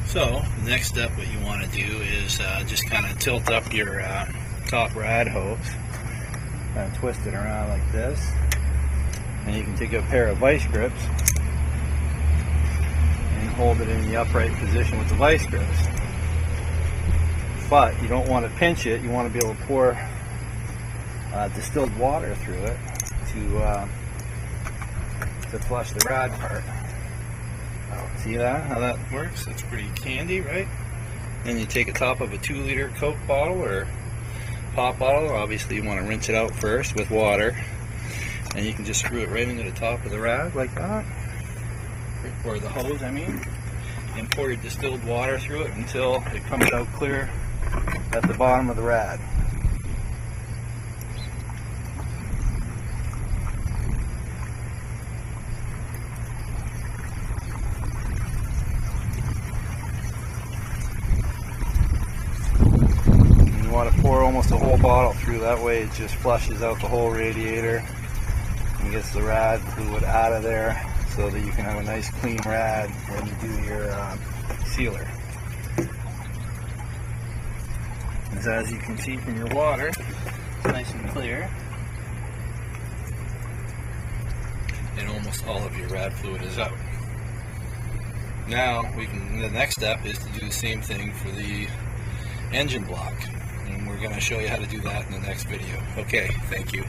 So the next step, what you want to do is just kind of tilt up your top rad hose, kind of twist it around like this, and you can take a pair of vice grips and hold it in the upright position with the vice grips. But you don't want to pinch it. You want to be able to pour distilled water through it to flush the rad part. See that? How that works? It's pretty handy, right? Then you take a top of a 2-liter Coke bottle or pop bottle. Obviously you want to rinse it out first with water, and you can just screw it right into the top of the rad like that, or the hose I mean, and pour your distilled water through it until it comes out clear at the bottom of the rad. You want to pour almost a whole bottle through, that way it just flushes out the whole radiator and gets the rad fluid out of there, so that you can have a nice clean rad when you do your sealer. As you can see from your water, it's nice and clear, and almost all of your rad fluid is out. Now the next step is to do the same thing for the engine block, and we're going to show you how to do that in the next video. Okay, thank you.